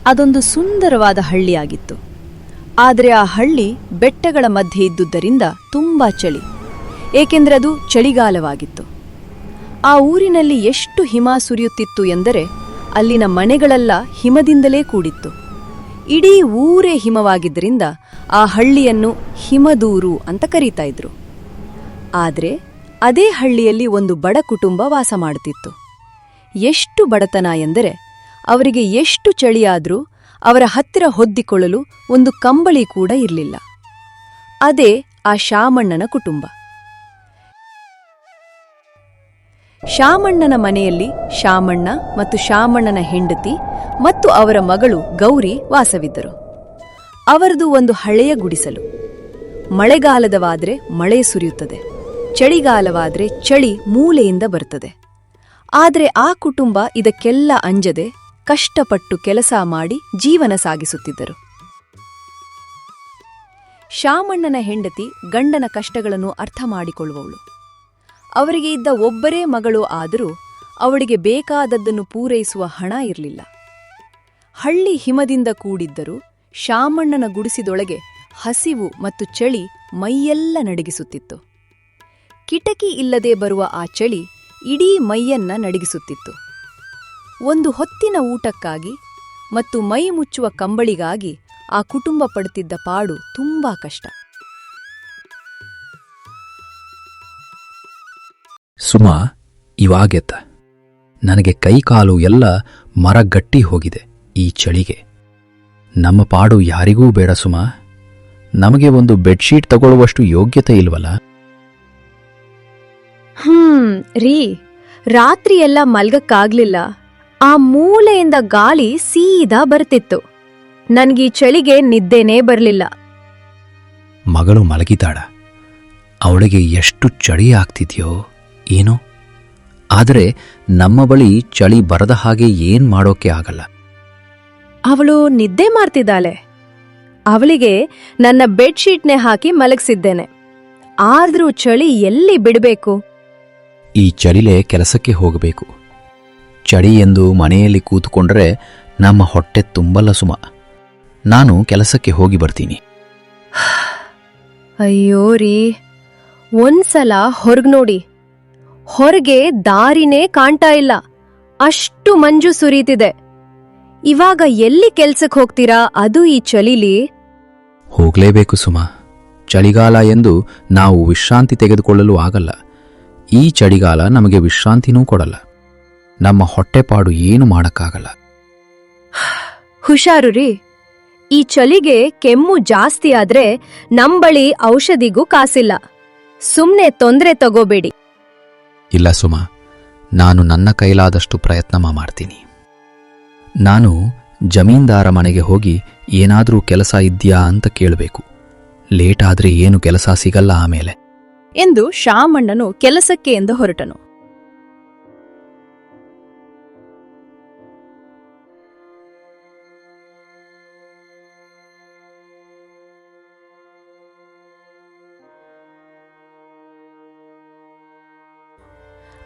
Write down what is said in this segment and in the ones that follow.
ಅದೊಂದು ಸುಂದರವಾದ ಹಳ್ಳಿಯಾಗಿತ್ತು. ಆದರೆ ಆ ಹಳ್ಳಿ ಬೆಟ್ಟಗಳ ಮಧ್ಯೆ ಇದ್ದುದರಿಂದ ತುಂಬಾ ಚಳಿ, ಏಕೆಂದರೆ ಅದು ಚಳಿಗಾಲವಾಗಿತ್ತು. ಆ ಊರಿನಲ್ಲಿ ಎಷ್ಟು ಹಿಮ ಸುರಿಯುತ್ತಿತ್ತು ಎಂದರೆ ಅಲ್ಲಿನ ಮನೆಗಳೆಲ್ಲ ಹಿಮದಿಂದಲೇ ಕೂಡಿತ್ತು. ಇಡೀ ಊರೇ ಹಿಮವಾಗಿದ್ದರಿಂದ ಆ ಹಳ್ಳಿಯನ್ನು ಹಿಮದೂರು ಅಂತ ಕರೀತಾ ಇದ್ರು. ಆದರೆ ಅದೇ ಹಳ್ಳಿಯಲ್ಲಿ ಒಂದು ಬಡ ಕುಟುಂಬ ವಾಸ ಮಾಡುತ್ತಿತ್ತು. ಎಷ್ಟು ಬಡತನ ಎಂದರೆ ಅವರಿಗೆ ಎಷ್ಟು ಚಳಿಯಾದರೂ ಅವರ ಹತ್ತಿರ ಹೊದ್ದಿಕೊಳ್ಳಲು ಒಂದು ಕಂಬಳಿ ಕೂಡ ಇರಲಿಲ್ಲ. ಅದೇ ಆ ಶಾಮಣ್ಣನ ಕುಟುಂಬ. ಶಾಮಣ್ಣನ ಮನೆಯಲ್ಲಿ ಶಾಮಣ್ಣ ಮತ್ತು ಶಾಮಣ್ಣನ ಹೆಂಡತಿ ಮತ್ತು ಅವರ ಮಗಳು ಗೌರಿ ವಾಸವಿದ್ದರು. ಅವರದು ಒಂದು ಹಳೆಯ ಗುಡಿಸಲು. ಮಳೆಗಾಲದವಾದರೆ ಮಳೆ ಸುರಿಯುತ್ತದೆ, ಚಳಿಗಾಲವಾದರೆ ಚಳಿ ಮೂಲೆಯಿಂದ ಬರುತ್ತದೆ. ಆದರೆ ಆ ಕುಟುಂಬ ಇದಕ್ಕೆಲ್ಲ ಅಂಜದೆ ಕಷ್ಟಪಟ್ಟು ಕೆಲಸ ಮಾಡಿ ಜೀವನ ಸಾಗಿಸುತ್ತಿದ್ದರು. ಶಾಮಣ್ಣನ ಹೆಂಡತಿ ಗಂಡನ ಕಷ್ಟಗಳನ್ನು ಅರ್ಥ ಮಾಡಿಕೊಳ್ಳುವವಳು. ಅವರಿಗೆ ಇದ್ದ ಒಬ್ಬರೇ ಮಗಳು ಆದರೂ ಅವಳಿಗೆ ಬೇಕಾದದ್ದನ್ನು ಪೂರೈಸುವ ಹಣ ಇರಲಿಲ್ಲ. ಹಳ್ಳಿ ಹಿಮದಿಂದ ಕೂಡಿದ್ದರೂ ಶಾಮಣ್ಣನ ಗುಡಿಸಿದೊಳಗೆ ಹಸಿವು ಮತ್ತು ಚಳಿ ಮೈಯೆಲ್ಲ ನಡಗಿಸುತ್ತಿತ್ತು. ಕಿಟಕಿ ಇಲ್ಲದೆ ಬರುವ ಆ ಚಳಿ ಇಡೀ ಮೈಯನ್ನ ನಡಗಿಸುತ್ತಿತ್ತು. ಒಂದು ಹೊತ್ತಿನ ಊಟಕ್ಕಾಗಿ ಮತ್ತು ಮೈ ಮುಚ್ಚುವ ಕಂಬಳಿಗಾಗಿ ಆ ಕುಟುಂಬ ಪಡುತ್ತಿದ್ದ ಪಾಡು ತುಂಬಾ ಕಷ್ಟ. ಸುಮಾ, ಇವಾಗೆತ್ತ. ನನಗೆ ಕೈಕಾಲು ಎಲ್ಲ ಮರಗಟ್ಟಿ ಹೋಗಿದೆ ಈ ಚಳಿಗೆ. ನಮ್ಮ ಪಾಡು ಯಾರಿಗೂ ಬೇಡ ಸುಮಾ. ನಮಗೆ ಒಂದು ಬೆಡ್ಶೀಟ್ ತಗೊಳ್ಳುವಷ್ಟು ಯೋಗ್ಯತೆ ಇಲ್ವಲ್ಲ. ರೀ, ರಾತ್ರಿಯೆಲ್ಲ ಮಲ್ಗಕ್ಕಾಗ್ಲಿಲ್ಲ. ಆ ಮೂಲೆಯಿಂದ ಗಾಳಿ ಸೀದಾ ಬರ್ತಿತ್ತು. ನನ್ಗೀ ಚಳಿಗೆ ನಿದ್ದೆನೇ ಬರ್ಲಿಲ್ಲ. ಮಗಳು ಮಲಗಿದಾಳ. ಅವಳಿಗೆ ಎಷ್ಟು ಚಳಿ ಆಗ್ತಿದ್ಯೋ ಏನೋ. ಆದರೆ ನಮ್ಮ ಬಳಿ ಚಳಿ ಬರದ ಹಾಗೆ ಏನ್ ಮಾಡೋಕೆ ಆಗಲ್ಲ. ಅವಳು ನಿದ್ದೆ ಮಾಡ್ತಿದ್ದಾಳೆ. ಅವಳಿಗೆ ನನ್ನ ಬೆಡ್ಶೀಟ್ನೇ ಹಾಕಿ ಮಲಗಿಸಿದ್ದೇನೆ. ಆದ್ರೂ ಚಳಿ ಎಲ್ಲಿ ಬಿಡಬೇಕು? ಈ ಚಳಿಲೇ ಕೆಲಸಕ್ಕೆ ಹೋಗಬೇಕು. ಚಳಿ ಎಂದು ಮನೆಯಲ್ಲಿ ಕೂತುಕೊಂಡ್ರೆ ನಮ್ಮ ಹೊಟ್ಟೆ ತುಂಬಲ್ಲ ಸುಮ. ನಾನು ಕೆಲಸಕ್ಕೆ ಹೋಗಿ ಬರ್ತೀನಿ. ಅಯ್ಯೋ ರೀ, ಒಂದ್ಸಲ ಹೊರಗ್ ನೋಡಿ. ಹೊರಗೆ ದಾರಿನೇ ಕಾಣ್ತಾ ಇಲ್ಲ, ಅಷ್ಟು ಮಂಜು ಸುರೀತಿದೆ. ಇವಾಗ ಎಲ್ಲಿ ಕೆಲ್ಸಕ್ಕೆ ಹೋಗ್ತೀರಾ? ಅದು ಈ ಚಳಿಲಿ. ಹೋಗ್ಲೇಬೇಕು ಸುಮ. ಚಳಿಗಾಲ ಎಂದು ನಾವು ವಿಶ್ರಾಂತಿ ತೆಗೆದುಕೊಳ್ಳಲು ಆಗಲ್ಲ. ಈ ಚಳಿಗಾಲ ನಮಗೆ ವಿಶ್ರಾಂತಿನೂ ಕೊಡಲ್ಲ. ನಮ್ಮ ಹೊಟ್ಟೆಪಾಡು ಏನು ಮಾಡಕ್ಕಾಗಲ್ಲ. ಹುಷಾರು ರೀ. ಈ ಚಳಿಗೆ ಕೆಮ್ಮು ಜಾಸ್ತಿ ಆದ್ರೆ ನಂಬಳಿ ಔಷಧಿಗೂ ಕಾಸಿಲ್ಲ. ಸುಮ್ನೆ ತೊಂದ್ರೆ ತಗೋಬೇಡಿ. ಇಲ್ಲ ಸುಮ, ನಾನು ನನ್ನ ಕೈಲಾದಷ್ಟು ಪ್ರಯತ್ನ ಮಾಡ್ತೀನಿ. ನಾನು ಜಮೀನ್ದಾರ ಮನೆಗೆ ಹೋಗಿ ಏನಾದ್ರೂ ಕೆಲಸ ಇದ್ಯಾ ಅಂತ ಕೇಳಬೇಕು. ಲೇಟ್ ಆದ್ರೆ ಏನು ಕೆಲಸ ಸಿಗಲ್ಲ ಆಮೇಲೆ ಎಂದು ಶಾಮಣ್ಣನು ಕೆಲಸಕ್ಕೆ ಎಂದು ಹೊರಟನು.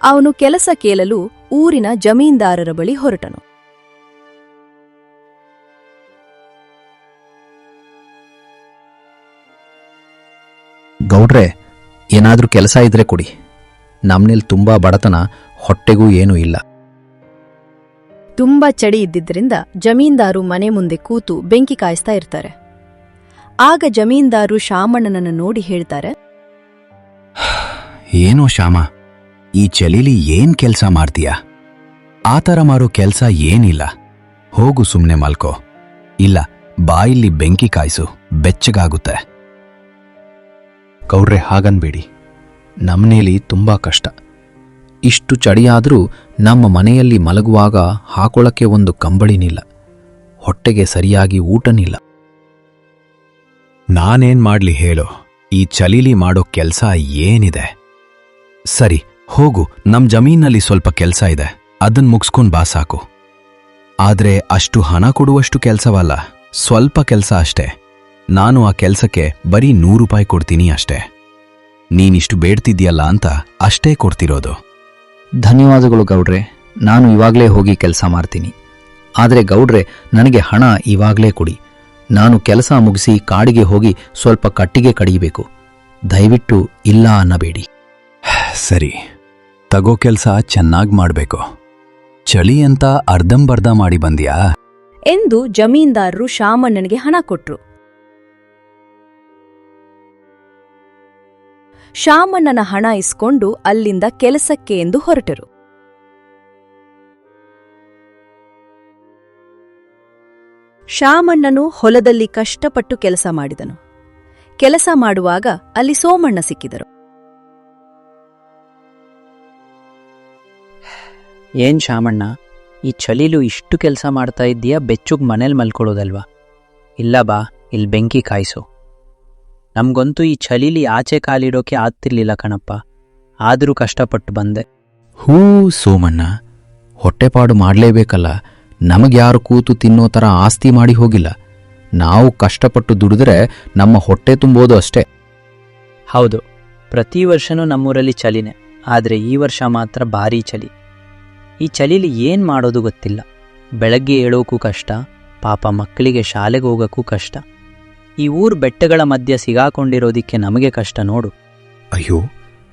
ಅವನು ಕೆಲಸ ಕೇಳಲು ಊರಿನ ಜಮೀನ್ದಾರರ ಬಳಿ ಹೊರಟನು. ಗೌಡ್ರೆ, ಏನಾದ್ರೂ ಕೆಲಸ ಇದ್ರೆ ಕೊಡಿ. ನಮ್ನೇಲಿ ತುಂಬಾ ಬಡತನ, ಹೊಟ್ಟೆಗೂ ಏನೂ ಇಲ್ಲ. ತುಂಬಾ ಚಳಿ ಇದ್ದಿದ್ದರಿಂದ ಜಮೀನ್ದಾರು ಮನೆ ಮುಂದೆ ಕೂತು ಬೆಂಕಿ ಕಾಯಿಸ್ತಾ ಇರ್ತಾರೆ. ಆಗ ಜಮೀನ್ದಾರು ಶಾಮಣ್ಣನನ್ನು ನೋಡಿ ಹೇಳ್ತಾರೆ, ಏನೋ ಶ್ಯಾಮ, ಈ ಚಳಿಲಿ ಏನ್ ಕೆಲ್ಸ ಮಾಡ್ತೀಯಾ? ಆ ಥರ ಮಾಡೋ ಕೆಲ್ಸ ಏನಿಲ್ಲ. ಹೋಗು ಸುಮ್ನೆ ಮಲ್ಕೋ. ಇಲ್ಲ, ಬಾಯಿಲ್ಲಿ ಬೆಂಕಿ ಕಾಯಿಸು, ಬೆಚ್ಚಗಾಗುತ್ತೆ. ಗೌಡ್ರೆ, ಹಾಗನ್ಬೇಡಿ. ನಮ್ಮನೇಲಿ ತುಂಬಾ ಕಷ್ಟ. ಇಷ್ಟು ಚಳಿಯಾದರೂ ನಮ್ಮ ಮನೆಯಲ್ಲಿ ಮಲಗುವಾಗ ಹಾಕೊಳ್ಳಕ್ಕೆ ಒಂದು ಕಂಬಳಿನಿಲ್ಲ. ಹೊಟ್ಟೆಗೆ ಸರಿಯಾಗಿ ಊಟನಿಲ್ಲ. ನಾನೇನ್ ಮಾಡ್ಲಿ ಹೇಳೋ? ಈ ಚಳಿಲಿ ಮಾಡೋ ಕೆಲ್ಸ ಏನಿದೆ? ಸರಿ, ಹೋಗು, ನಮ್ ಜಮೀನಲ್ಲಿ ಸ್ವಲ್ಪ ಕೆಲ್ಸ ಇದೆ, ಅದನ್ ಮುಗಿಸ್ಕೊಂಡ್ ಬಾ ಸಾಕು. ಆದ್ರೆ ಅಷ್ಟು ಹಣ ಕೊಡುವಷ್ಟು ಕೆಲ್ಸವಲ್ಲ, ಸ್ವಲ್ಪ ಕೆಲ್ಸ ಅಷ್ಟೇ. ನಾನು ಆ ಕೆಲ್ಸಕ್ಕೆ ಬರೀ 100 ರೂಪಾಯಿ ಕೊಡ್ತೀನಿ ಅಷ್ಟೇ. ನೀನಿಷ್ಟು ಬೇಡ್ತಿದ್ಯಲ್ಲ ಅಂತ ಅಷ್ಟೇ ಕೊಡ್ತಿರೋದು. ಧನ್ಯವಾದಗಳು ಗೌಡ್ರೆ, ನಾನು ಇವಾಗಲೇ ಹೋಗಿ ಕೆಲಸ ಮಾಡ್ತೀನಿ. ಆದರೆ ಗೌಡ್ರೆ, ನನಗೆ ಹಣ ಇವಾಗಲೇ ಕೊಡಿ. ನಾನು ಕೆಲಸ ಮುಗಿಸಿ ಕಾಡಿಗೆ ಹೋಗಿ ಸ್ವಲ್ಪ ಕಟ್ಟಿಗೆ ಕಡಿಯಬೇಕು. ದಯವಿಟ್ಟು ಇಲ್ಲ ಅನ್ನಬೇಡಿ. ಸರಿ, ತಗೋ, ಕೆಲಸ ಚೆನ್ನಾಗಿ ಮಾಡಬೇಕು. ಚಳಿ ಅಂತ ಅರ್ಧಂಬರ್ಧ ಮಾಡಿ ಬಂದ್ಯಾ ಎಂದು ಜಮೀನ್ದಾರರು ಶಾಮಣ್ಣನಿಗೆ ಹಣ ಕೊಟ್ರು. ಶಾಮಣ್ಣನ ಹಣ ಇಸ್ಕೊಂಡು ಅಲ್ಲಿಂದ ಕೆಲಸಕ್ಕೆ ಎಂದು ಹೊರಟರು. ಶಾಮಣ್ಣನು ಹೊಲದಲ್ಲಿ ಕಷ್ಟಪಟ್ಟು ಕೆಲಸ ಮಾಡಿದನು. ಕೆಲಸ ಮಾಡುವಾಗ ಅಲ್ಲಿ ಸೋಮಣ್ಣ ಸಿಕ್ಕಿದರು. ಏನ್ ಶಾಮಣ್ಣ, ಈ ಚಳಿಲು ಇಷ್ಟು ಕೆಲಸ ಮಾಡ್ತಾ ಇದ್ದೀಯಾ? ಬೆಚ್ಚುಗ್ ಮನೇಲಿ ಮಲ್ಕೊಳ್ಳೋದಲ್ವಾ? ಇಲ್ಲ ಬಾ, ಇಲ್ಲಿ ಬೆಂಕಿ ಕಾಯಿಸು. ನಮ್ಗಂತೂ ಈ ಚಳಿಲಿ ಆಚೆ ಕಾಲಿಡೋಕೆ ಆಗ್ತಿರ್ಲಿಲ್ಲ ಕಣಪ್ಪ, ಆದರೂ ಕಷ್ಟಪಟ್ಟು ಬಂದೆ. ಹೂ ಸೋಮಣ್ಣ, ಹೊಟ್ಟೆಪಾಡು ಮಾಡಲೇಬೇಕಲ್ಲ. ನಮಗ್ಯಾರು ಕೂತು ತಿನ್ನೋ ಥರ ಆಸ್ತಿ ಮಾಡಿ ಹೋಗಿಲ್ಲ. ನಾವು ಕಷ್ಟಪಟ್ಟು ದುಡಿದ್ರೆ ನಮ್ಮ ಹೊಟ್ಟೆ ತುಂಬೋದು ಅಷ್ಟೇ. ಹೌದು, ಪ್ರತಿ ವರ್ಷನೂ ನಮ್ಮೂರಲ್ಲಿ ಚಳಿನೇ, ಆದರೆ ಈ ವರ್ಷ ಮಾತ್ರ ಭಾರೀ ಚಳಿ. ಈ ಚಳಿಲಿ ಏನು ಮಾಡೋದು ಗೊತ್ತಿಲ್ಲ. ಬೆಳಗ್ಗೆ ಏಳೋಕ್ಕೂ ಕಷ್ಟ, ಪಾಪ ಮಕ್ಕಳಿಗೆ ಶಾಲೆಗೆ ಹೋಗೋಕ್ಕೂ ಕಷ್ಟ. ಈ ಊರು ಬೆಟ್ಟಗಳ ಮಧ್ಯೆ ಸಿಗಾಕೊಂಡಿರೋದಿಕ್ಕೆ ನಮಗೆ ಕಷ್ಟ ನೋಡು. ಅಯ್ಯೋ,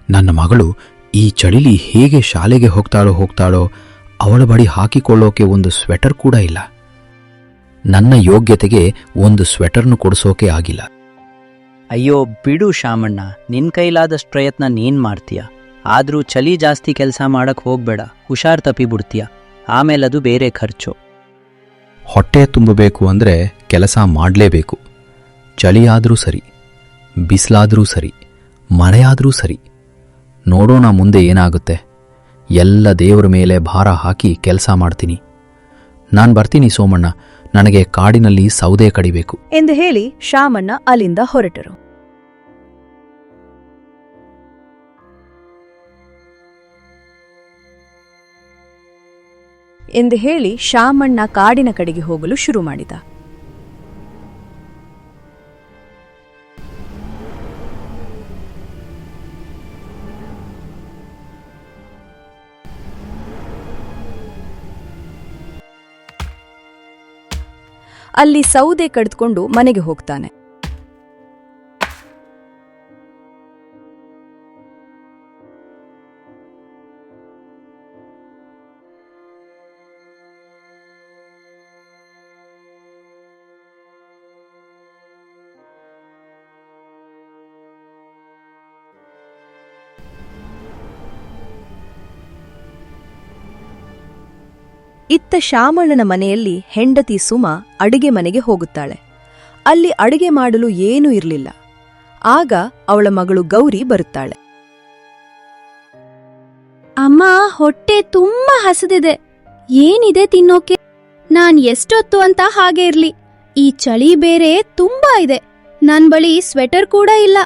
ನನ್ನ ಮಗಳು ಈ ಚಳಿಲಿ ಹೇಗೆ ಶಾಲೆಗೆ ಹೋಗ್ತಾಳೋ ಅವಳ ಬಳಿ ಹಾಕಿಕೊಳ್ಳೋಕೆ ಒಂದು ಸ್ವೆಟರ್ ಕೂಡ ಇಲ್ಲ. ನನ್ನ ಯೋಗ್ಯತೆಗೆ ಒಂದು ಸ್ವೆಟರ್ನು ಕೊಡಿಸೋಕೆ ಆಗಿಲ್ಲ. ಅಯ್ಯೋ ಬಿಡು ಶಾಮಣ್ಣ, ನಿನ್ ಕೈಲಾದಷ್ಟು ಪ್ರಯತ್ನ ನೀನ್ ಮಾಡ್ತೀಯ. ಆದರೂ ಚಳಿ ಜಾಸ್ತಿ ಕೆಲಸ ಮಾಡಕ್ ಹೋಗ್ಬೇಡ, ಹುಷಾರ್ ತಪ್ಪಿಬಿಡ್ತೀಯ. ಆಮೇಲೆ ಅದು ಬೇರೆ ಖರ್ಚು. ಹೊಟ್ಟೆ ತುಂಬಬೇಕು ಅಂದರೆ ಕೆಲಸ ಮಾಡಲೇಬೇಕು. ಚಳಿಯಾದರೂ ಸರಿ, ಬಿಸಿಲಾದರೂ ಸರಿ, ಮಳೆಯಾದರೂ ಸರಿ. ನೋಡೋಣ ಮುಂದೆ ಏನಾಗುತ್ತೆ. ಎಲ್ಲ ದೇವರ ಮೇಲೆ ಭಾರ ಹಾಕಿ ಕೆಲಸ ಮಾಡ್ತೀನಿ. ನಾನು ಬರ್ತೀನಿ ಸೋಮಣ್ಣ, ನನಗೆ ಕಾಡಿನಲ್ಲಿ ಸೌದೆ ಕಡಿಬೇಕು ಎಂದು ಹೇಳಿ ಶಾಮಣ್ಣ ಅಲ್ಲಿಂದ ಹೊರಟರು. ಎಂದು ಹೇಳಿ ಶಾಮಣ್ಣ ಕಾಡಿನ ಕಡೆಗೆ ಹೋಗಲು ಶುರು ಮಾಡಿದ. ಅಲ್ಲಿ ಸೌದೆ ಕಡಿದುಕೊಂಡು ಮನೆಗೆ ಹೋಗ್ತಾನೆ. ಇತ್ತ ಶಾಮಣ್ಣನ ಮನೆಯಲ್ಲಿ ಹೆಂಡತಿ ಸುಮಾ ಅಡಿಗೆ ಮನೆಗೆ ಹೋಗುತ್ತಾಳೆ. ಅಲ್ಲಿ ಅಡಿಗೆ ಮಾಡಲು ಏನೂ ಇರಲಿಲ್ಲ. ಆಗ ಅವಳ ಮಗಳು ಗೌರಿ ಬರುತ್ತಾಳೆ. ಅಮ್ಮ, ಹೊಟ್ಟೆ ತುಂಬಾ ಹಸಿದಿದೆ. ಏನಿದೆ ತಿನ್ನೋಕೆ? ನಾನ್ ಎಷ್ಟೊತ್ತು ಅಂತ ಹಾಗೆ ಇರ್ಲಿ. ಈ ಚಳಿ ಬೇರೆ ತುಂಬಾ ಇದೆ. ನನ್ ಬಳಿ ಸ್ವೆಟರ್ ಕೂಡ ಇಲ್ಲ.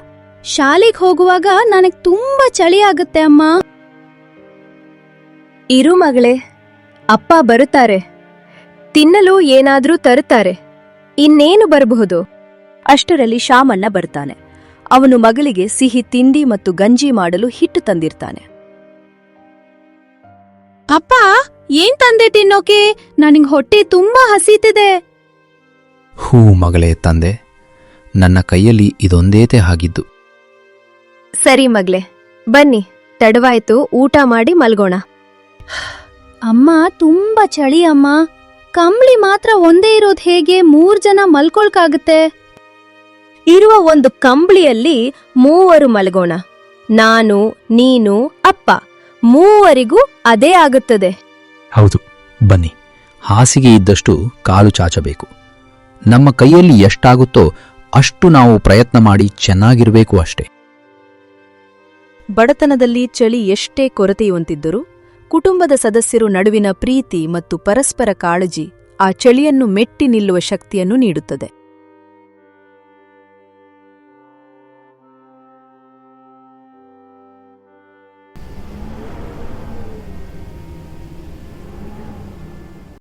ಶಾಲೆಗೆ ಹೋಗುವಾಗ ನನಗ್ ತುಂಬಾ ಚಳಿ ಆಗುತ್ತೆ ಅಮ್ಮ. ಇರು ಮಗಳೇ, ಅಪ್ಪ ಬರುತ್ತಾರೆ. ತಿನ್ನಲು ಏನಾದ್ರೂ ತರುತ್ತಾರೆ. ಇನ್ನೇನು ಬರಬಹುದು? ಅಷ್ಟರಲ್ಲಿ ಶಾಮಣ್ಣ ಬರ್ತಾನೆ. ಅವನು ಮಗಳಿಗೆ ಸಿಹಿ ತಿಂಡಿ ಮತ್ತು ಗಂಜಿ ಮಾಡಲು ಹಿಟ್ಟು ತಂದಿರ್ತಾನೆ. ಅಪ್ಪ, ಏನ್ ತಂದೆ ತಿನ್ನೋಕೆ? ನನಗ್ ಹೊಟ್ಟೆ ತುಂಬಾ ಹಸೀತಿದೆ. ಹೂ ಮಗಳೇ ತಂದೆ, ನನ್ನ ಕೈಯಲ್ಲಿ ಇದೊಂದೇತೆ ಆಗಿದ್ದು. ಸರಿ ಮಗ್ಲೆ, ಬನ್ನಿ, ತಡವಾಯ್ತು, ಊಟ ಮಾಡಿ ಮಲ್ಗೋಣ. ಅಮ್ಮ, ತುಂಬಾ ಚಳಿ ಅಮ್ಮ. ಕಂಬ್ಳಿ ಮಾತ್ರ ಒಂದೇ ಇರೋದ್ ಹೇಗೆ? 3 ಜನ ಮಲ್ಕೊಳ್ಕಾಗತ್ತೆ? ಇರುವ ಒಂದು ಕಂಬಳಿಯಲ್ಲಿ 3 ಮಲಗೋಣ. ನಾನು, ನೀನು, ಅಪ್ಪ, 3 ಅದೇ ಆಗುತ್ತದೆ. ಹೌದು, ಬನ್ನಿ. ಹಾಸಿಗೆ ಇದ್ದಷ್ಟು ಕಾಲು ಚಾಚಬೇಕು. ನಮ್ಮ ಕೈಯಲ್ಲಿ ಎಷ್ಟಾಗುತ್ತೋ ಅಷ್ಟು ನಾವು ಪ್ರಯತ್ನ ಮಾಡಿ ಚೆನ್ನಾಗಿರಬೇಕು ಅಷ್ಟೇ. ಬಡತನದಲ್ಲಿ ಚಳಿ ಎಷ್ಟೇ ಕೊರತೆಯುವಂತಿದ್ದರೂ ಕುಟುಂಬದ ಸದಸ್ಯರು ನಡುವಿನ ಪ್ರೀತಿ ಮತ್ತು ಪರಸ್ಪರ ಕಾಳಜಿ ಆ ಚಳಿಯನ್ನು ಮೆಟ್ಟಿ ನಿಲ್ಲುವ ಶಕ್ತಿಯನ್ನು ನೀಡುತ್ತದೆ.